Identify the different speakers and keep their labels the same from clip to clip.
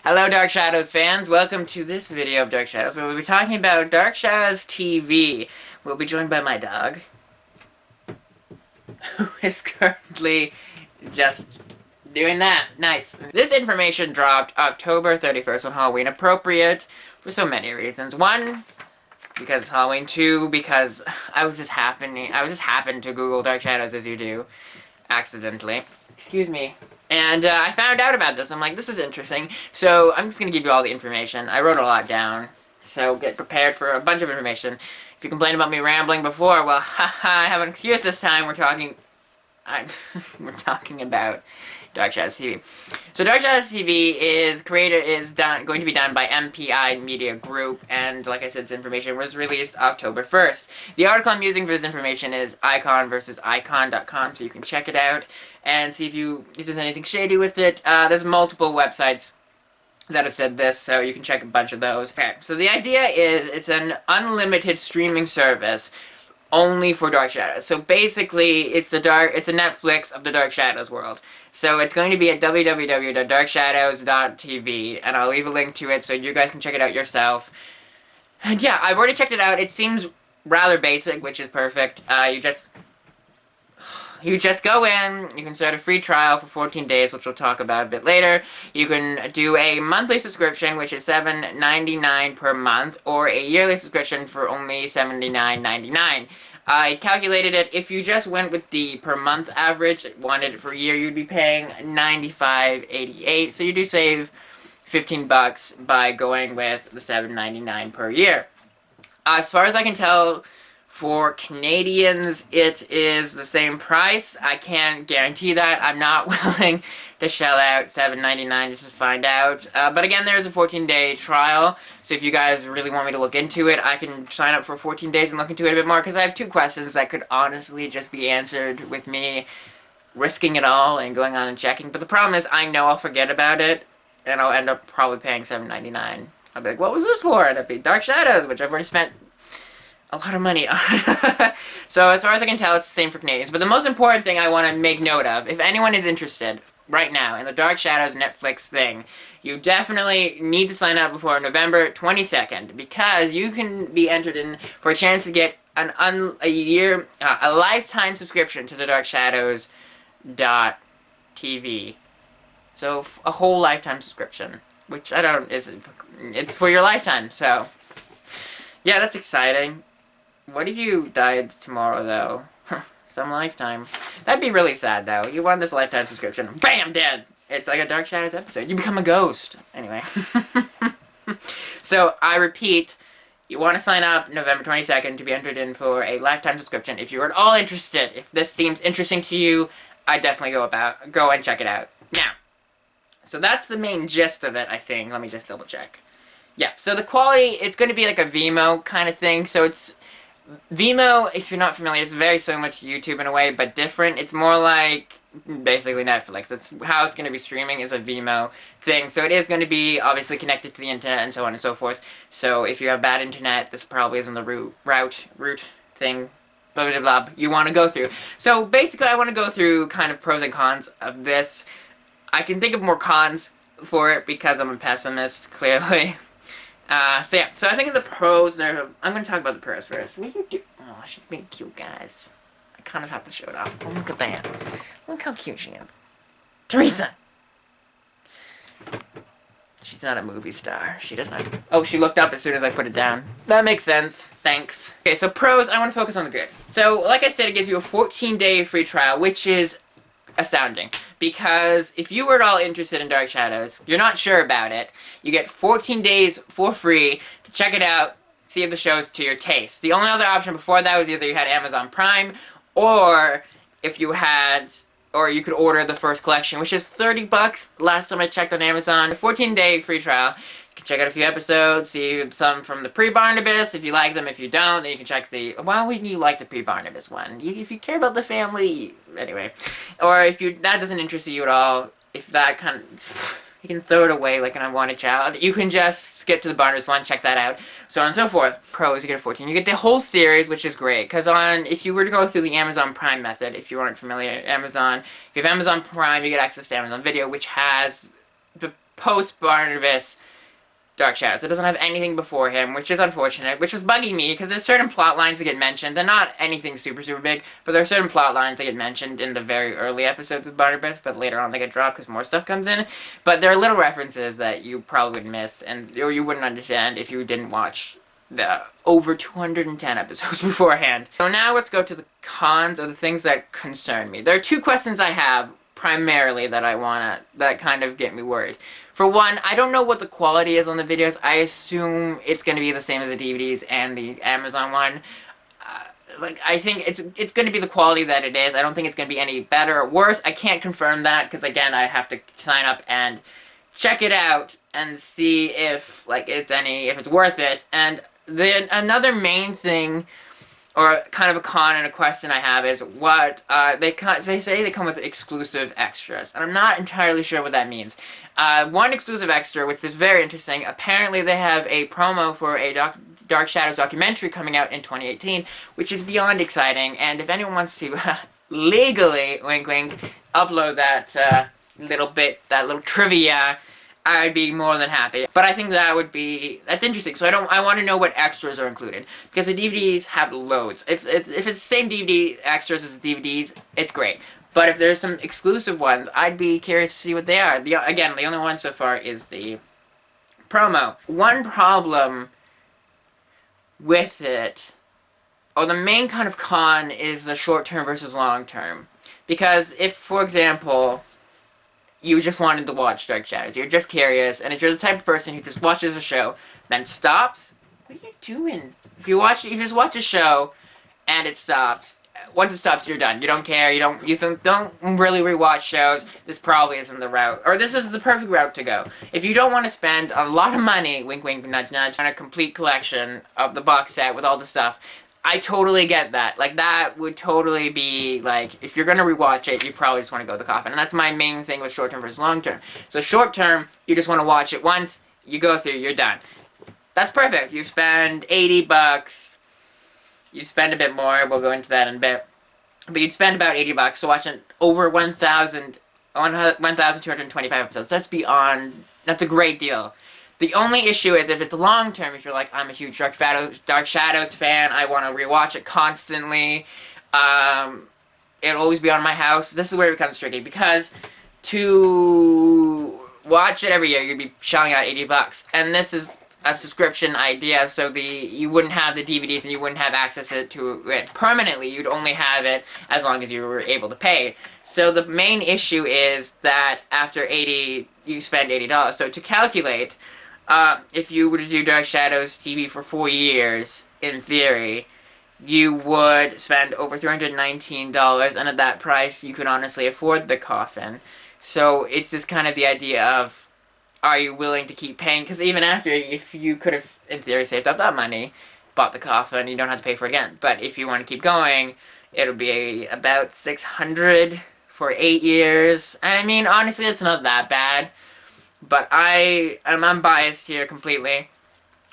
Speaker 1: Hello Dark Shadows fans, welcome to this video of Dark Shadows where we'll be talking about Dark Shadows TV. We'll be joined by my dog, who is currently just doing that. Nice. This information dropped October 31st on Halloween, appropriate for so many reasons. One, because it's Halloween. Two, because I was just happened to Google Dark Shadows as you do, accidentally. Excuse me. And I found out about this. I'm like, this is interesting. So I'm just going to give you all the information. I wrote a lot down. So get prepared for a bunch of information. If you complained about me rambling before, well, haha, I have an excuse this time. We're talking about Dark Shadows TV. So Dark Shadows TV is going to be done by MPI Media Group, and like I said, this information was released October 1st. The article I'm using for this information is icon.com, so you can check it out and see if there's anything shady with it. There's multiple websites that have said this, so you can check a bunch of those. Okay, so the idea is it's an unlimited streaming service only for Dark Shadows. So basically, it's a Netflix of the Dark Shadows world. So it's going to be at www.darkshadows.tv, and I'll leave a link to it so you guys can check it out yourself. And yeah, I've already checked it out. It seems rather basic, which is perfect. You just go in, you can start a free trial for 14 days, which we'll talk about a bit later. You can do a monthly subscription, which is $7.99 per month, or a yearly subscription for only $79.99. I calculated it, if you just went with the per month average, wanted it for a year, you'd be paying $95.88, so you do save 15 bucks by going with the $7.99 per year. As far as I can tell, for Canadians, it is the same price. I can't guarantee that. I'm not willing to shell out $7.99 just to find out. But again, there's a 14-day trial, so if you guys really want me to look into it, I can sign up for 14 days and look into it a bit more, because I have two questions that could honestly just be answered with me risking it all and going on and checking. But the problem is, I know I'll forget about it, and I'll end up probably paying $7.99. I'll be like, what was this for? And it'll be Dark Shadows, which I've already spent a lot of money on. So as far as I can tell, it's the same for Canadians. But the most important thing I want to make note of, if anyone is interested right now in the Dark Shadows Netflix thing, you definitely need to sign up before November 22nd, because you can be entered in for a chance to get a lifetime subscription to the Dark Shadows TV. So a whole lifetime subscription, which it's for your lifetime. So yeah, that's exciting. What if you died tomorrow, though? Some lifetime. That'd be really sad, though. You won this lifetime subscription. Bam! Dead! It's like a Dark Shadows episode. You become a ghost. Anyway. So, I repeat, you want to sign up November 22nd to be entered in for a lifetime subscription. If you're at all interested, if this seems interesting to you, I'd definitely go and check it out. Now, so that's the main gist of it, I think. Let me just double check. Yeah, so the quality, it's going to be like a Vimeo kind of thing. So it's Vimeo, if you're not familiar, is very similar to YouTube in a way, but different. It's more like basically Netflix. It's how it's going to be streaming is a Vimeo thing. So it is going to be obviously connected to the internet and so on and so forth. So if you have bad internet, this probably isn't the route thing, blah blah blah, you want to go through. So basically, I want to go through kind of pros and cons of this. I can think of more cons for it because I'm a pessimist, clearly. So yeah, so I think of the pros there. I'm going to talk about the pros first. What do you do? Oh, she's being cute, guys. I kind of have to show it off. Oh, look at that. Look how cute she is. Teresa! She's not a movie star. She does not. Oh, she looked up as soon as I put it down. That makes sense. Thanks. Okay, so pros, I want to focus on the good. So, like I said, it gives you a 14-day free trial, which is astounding, because if you were at all interested in Dark Shadows, you're not sure about it, you get 14 days for free to check it out, see if the show's to your taste. The only other option before that was either you had Amazon Prime, or you could order the first collection, which is 30 bucks last time I checked on Amazon. A 14-day free trial. You can check out a few episodes, see some from the pre-Barnabas, if you like them. If you don't, then you can check the... Why wouldn't you like the pre-Barnabas one? If you care about the family... Anyway. Or if that doesn't interest you at all, if that kind of... You can throw it away like an unwanted child. You can just skip to the Barnabas one, check that out, so on and so forth. Pros, you get a 14. You get the whole series, which is great, because if you were to go through the Amazon Prime method, if you aren't familiar, if you have Amazon Prime, you get access to Amazon Video, which has post-Barnabas Dark Shadows. It doesn't have anything before him, which is unfortunate, which was bugging me, because there's certain plot lines that get mentioned. They're not anything super, super big, but there are certain plot lines that get mentioned in the very early episodes of Barnabas, but later on they get dropped because more stuff comes in. But there are little references that you probably would miss, or you wouldn't understand if you didn't watch the over 210 episodes beforehand. So now let's go to the cons, or the things that concern me. There are two questions I have primarily that kind of get me worried. For one, I don't know what the quality is on the videos. I assume it's going to be the same as the DVDs and the Amazon one. Like, I think it's going to be the quality that it is. I don't think it's going to be any better or worse. I can't confirm that, because again, I have to sign up and check it out and see if, like, if it's worth it. And then another main thing, or kind of a con and a question I have, is what they say they come with exclusive extras, and I'm not entirely sure what that means. One exclusive extra, which is very interesting, apparently they have a promo for a Dark Shadows documentary coming out in 2018, which is beyond exciting, and if anyone wants to legally, wink wink, upload that little trivia, I'd be more than happy. But I think that's interesting. So I want to know what extras are included, because the DVDs have loads. If it's the same DVD extras as the DVDs, it's great. But if there's some exclusive ones, I'd be curious to see what they are. Again, the only one so far is the promo. One problem with it, or the main kind of con, is the short-term versus long-term. Because if, for example, you just wanted to watch Dark Shadows, you're just curious, and if you're the type of person who just watches a show, then stops, what are you doing? If you just watch a show, and it stops, once it stops, you're done. You don't care, you don't really rewatch shows, this probably isn't the route, or this is the perfect route to go. If you don't want to spend a lot of money, wink wink, nudge nudge, on a complete collection of the box set with all the stuff, I totally get that. Like, that would totally be, like, if you're gonna rewatch it, you probably just want to go to the coffin. And that's my main thing with short-term versus long-term. So short-term, you just want to watch it once, you go through, you're done. That's perfect. You spend 80 bucks. You spend a bit more, we'll go into that in a bit. But you'd spend about 80 bucks to watch over 1,225 episodes. That's a great deal. The only issue is if it's long-term, if you're like, I'm a huge Dark Shadows fan, I want to rewatch it constantly, it'll always be on my house. This is where it becomes tricky, because to watch it every year, you'd be shelling out 80 bucks. And this is a subscription idea, so you wouldn't have the DVDs and you wouldn't have access to it permanently. You'd only have it as long as you were able to pay. So the main issue is that after 80, you spend $80. So to calculate, if you were to do Dark Shadows TV for 4 years, in theory, you would spend over $319, and at that price, you could honestly afford the coffin. So it's just kind of the idea of, are you willing to keep paying? Because even after, if you could have, in theory, saved up that money, bought the coffin, you don't have to pay for it again. But if you want to keep going, it'll be about $600 for 8 years. And I mean, honestly, it's not that bad. But I'm biased here completely,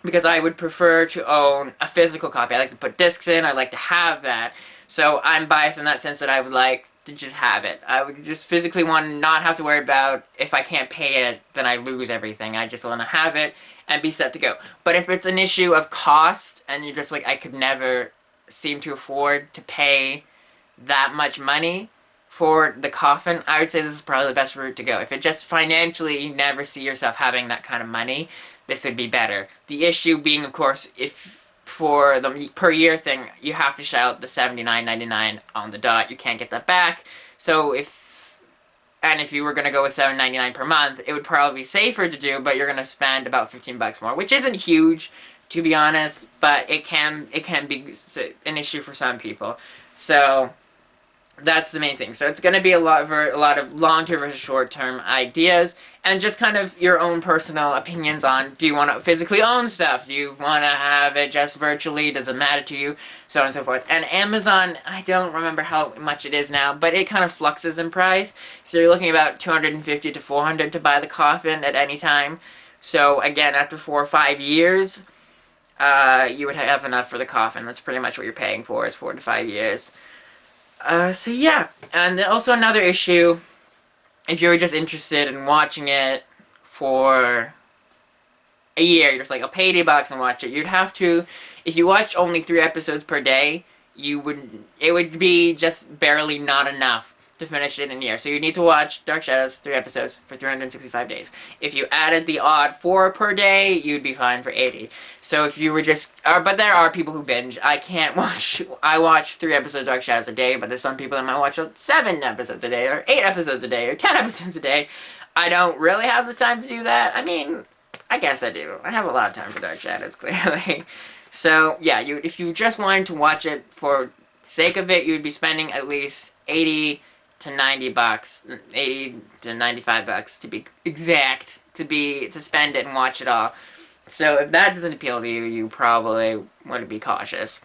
Speaker 1: because I would prefer to own a physical copy. I like to put discs in, I like to have that. So I'm biased in that sense that I would like to just have it. I would just physically want to not have to worry about, if I can't pay it, then I lose everything. I just want to have it and be set to go. But if it's an issue of cost, and you're just like, I could never seem to afford to pay that much money for the coffin, I would say this is probably the best route to go. If it just financially, you never see yourself having that kind of money, this would be better. The issue being, of course, if for the per year thing, you have to shell out the $79.99 on the dot. You can't get that back. So if you were going to go with $7.99 per month, it would probably be safer to do, but you're going to spend about 15 bucks more, which isn't huge, to be honest, but it can be an issue for some people. So that's the main thing. So it's going to be a lot of long-term versus short-term ideas, and just kind of your own personal opinions on, do you want to physically own stuff? Do you want to have it just virtually? Does it matter to you? So on and so forth. And Amazon, I don't remember how much it is now, but it kind of fluxes in price. So you're looking about $250 to $400 to buy the coffin at any time. So again, after 4 or 5 years, you would have enough for the coffin. That's pretty much what you're paying for, is 4 to 5 years. So yeah, and also another issue, if you're just interested in watching it for a year. You're just like, I'll pay $80 and watch it. You'd have to, if you watch only 3 episodes per day, it would be just barely not enough to finish it in a year. So you need to watch Dark Shadows 3 episodes for 365 days. If you added the odd 4 per day, you'd be fine for 80. So if you were just, but there are people who binge. I watch 3 episodes of Dark Shadows a day, but there's some people that might watch 7 episodes a day, or 8 episodes a day, or 10 episodes a day. I don't really have the time to do that. I mean, I guess I do. I have a lot of time for Dark Shadows, clearly. So, yeah, if you just wanted to watch it for sake of it, you'd be spending at least $80 to $90, $80 to $95 to be exact, to spend it and watch it all. So if that doesn't appeal to you, you probably want to be cautious.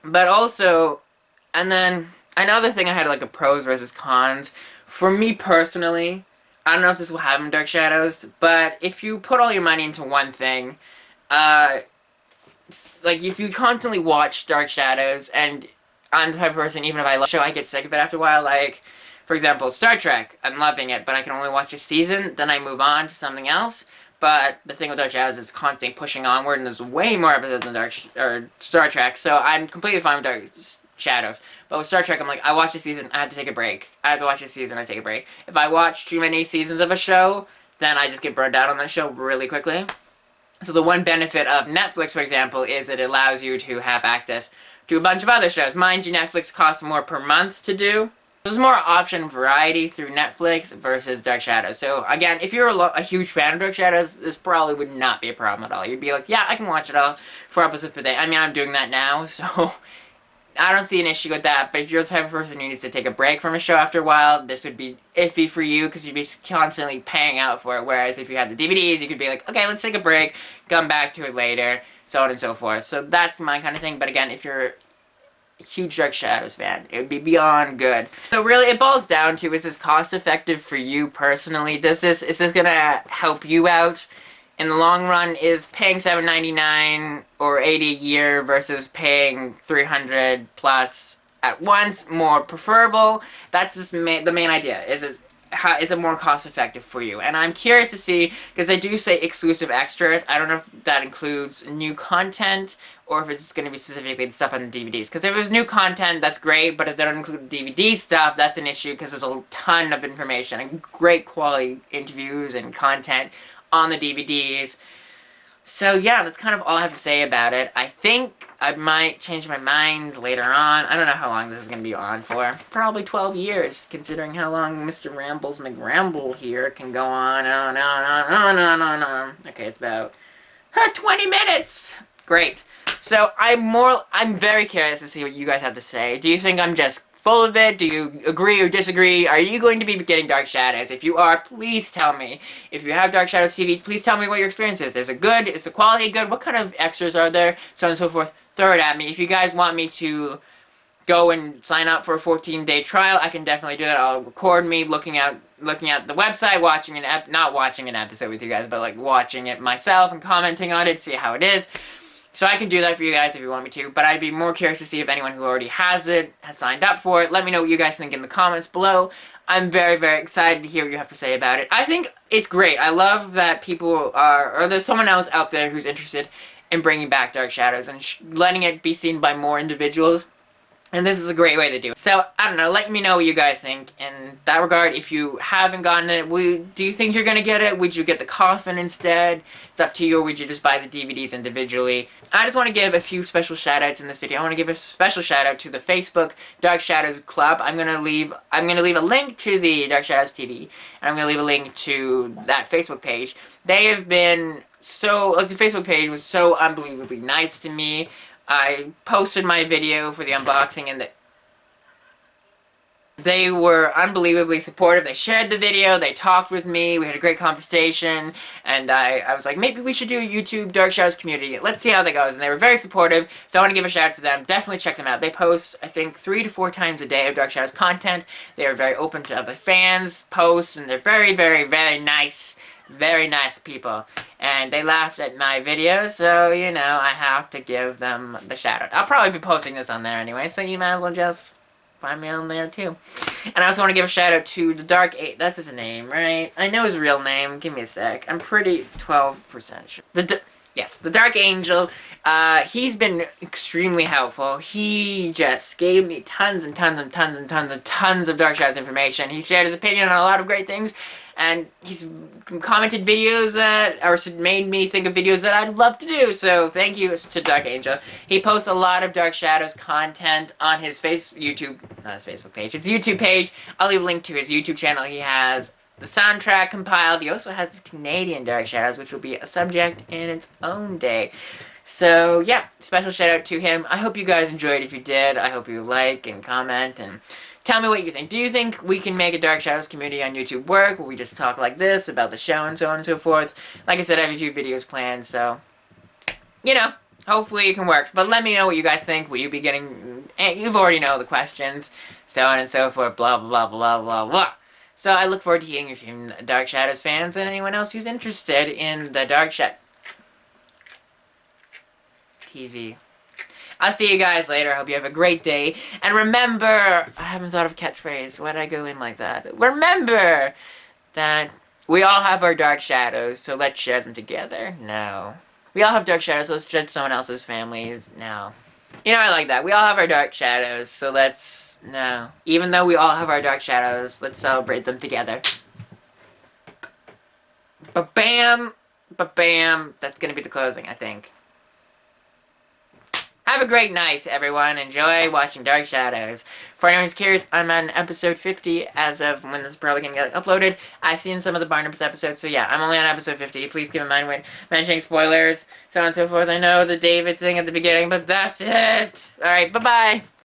Speaker 1: But also, and then another thing I had like a pros versus cons. For me personally, I don't know if this will happen in Dark Shadows, but if you put all your money into one thing, like, if you constantly watch Dark Shadows, and I'm the type of person, even if I love the show, I get sick of it after a while. Like, for example, Star Trek, I'm loving it, but I can only watch a season, then I move on to something else. But the thing with Dark Shadows is constantly pushing onward, and there's way more episodes than Star Trek, so I'm completely fine with Dark Shadows. But with Star Trek, I'm like, I watch a season, I have to take a break. I have to watch a season, I take a break. If I watch too many seasons of a show, then I just get burned out on that show really quickly. So the one benefit of Netflix, for example, is it allows you to have access to a bunch of other shows. Mind you, Netflix costs more per month to do. There's more option variety through Netflix versus Dark Shadows. So again, if you're a huge fan of Dark Shadows, this probably would not be a problem at all. You'd be like, yeah, I can watch it all 4 episodes per day. I mean, I'm doing that now, so I don't see an issue with that. But if you're the type of person who needs to take a break from a show after a while, this would be iffy for you because you'd be constantly paying out for it. Whereas if you had the DVDs, you could be like, okay, let's take a break, come back to it later, so on and so forth. So that's my kind of thing. But again, if you're a huge Dark Shadows fan, it would be beyond good. So really, it boils down to, is this cost effective for you personally? Is this gonna help you out in the long run? Is paying $7.99 or $80 a year versus paying $300 plus at once more preferable? That's just the main idea. Is it more cost effective for you? And I'm curious to see, because they do say exclusive extras. I don't know if that includes new content or if it's going to be specifically the stuff on the DVDs. Because if it was new content, that's great, but if they don't include DVD stuff, that's an issue because there's a ton of information and great quality interviews and content on the DVDs. So yeah, that's kind of all I have to say about it. I think I might change my mind later on. I don't know how long this is going to be on for. Probably 12 years, considering how long Mr. Rambles McRamble here can go on. Okay, it's about 20 minutes! Great. So I'm very curious to see what you guys have to say. Do you think I'm just full of it? Do you agree or disagree? Are you going to be getting Dark Shadows? If you are, please tell me. If you have Dark Shadows TV, please tell me what your experience is. Is it good? Is the quality good? What kind of extras are there? So on and so forth. Throw it at me. If you guys want me to go and sign up for a 14-day trial, I can definitely do that. I'll record me looking at the website, not watching an episode with you guys, but like watching it myself and commenting on it, see how it is. So I can do that for you guys if you want me to, but I'd be more curious to see if anyone who already has it has signed up for it. Let me know what you guys think in the comments below. I'm very, very excited to hear what you have to say about it. I think it's great. I love that people or there's someone else out there who's interested in bringing back Dark Shadows and letting it be seen by more individuals. And this is a great way to do it. So, I don't know, let me know what you guys think in that regard. If you haven't gotten it, do you think you're going to get it? Would you get the coffin instead? It's up to you, or would you just buy the DVDs individually? I just want to give a few special shout-outs in this video. I want to give a special shout-out to the Facebook Dark Shadows Club. I'm going to leave a link to the Dark Shadows TV, and I'm going to leave a link to that Facebook page. They have been the Facebook page was so unbelievably nice to me. I posted my video for the unboxing and they were unbelievably supportive. They shared the video, they talked with me, we had a great conversation, and I was like, maybe we should do a YouTube Dark Shadows community. Let's see how that goes. And they were very supportive, so I want to give a shout out to them. Definitely check them out. They post, I think, 3 to 4 times a day of Dark Shadows content. They are very open to other fans' posts, and they're very, very, very nice. Very nice people. And they laughed at my video, so, you know, I have to give them the shout out. I'll probably be posting this on there anyway, so you might as well just find me on there too. And I also want to give a shout out to the Dark Eight. That's his name, right? I know his real name. Give me a sec. I'm pretty 12% sure. Yes, the Dark Angel. He's been extremely helpful. He just gave me tons and tons and tons and tons and tons of Dark Shadows information. He shared his opinion on a lot of great things, and he's commented videos that, or made me think of videos that I'd love to do, so thank you to Dark Angel. He posts a lot of Dark Shadows content on his YouTube page. I'll leave a link to his YouTube channel. He has the soundtrack compiled. He also has the Canadian Dark Shadows, which will be a subject in its own day. So, yeah, special shout out to him. I hope you guys enjoyed. If you did, I hope you like and comment and tell me what you think. Do you think we can make a Dark Shadows community on YouTube work, where we just talk like this about the show and so on and so forth? Like I said, I have a few videos planned, so, you know, hopefully it can work. But let me know what you guys think. Will you be getting... You've already know the questions, so on and so forth, blah, blah, blah, blah, blah, blah. So I look forward to hearing from Dark Shadows fans and anyone else who's interested in the Dark Shadows TV. I'll see you guys later. I hope you have a great day. And remember, I haven't thought of catchphrase. Why'd I go in like that? Remember that we all have our dark shadows, so let's share them together. No. We all have dark shadows, so let's judge someone else's families. No. You know, I like that. We all have our dark shadows, so let's... No. Even though we all have our dark shadows, let's celebrate them together. Ba-bam! Ba-bam! That's gonna be the closing, I think. Have a great night, everyone. Enjoy watching Dark Shadows. For anyone who's curious, I'm on episode 50 as of when this is probably going to get uploaded. I've seen some of the Barnabas episodes, so yeah, I'm only on episode 50. Please keep in mind when mentioning spoilers, so on and so forth. I know the David thing at the beginning, but that's it. Alright, bye-bye.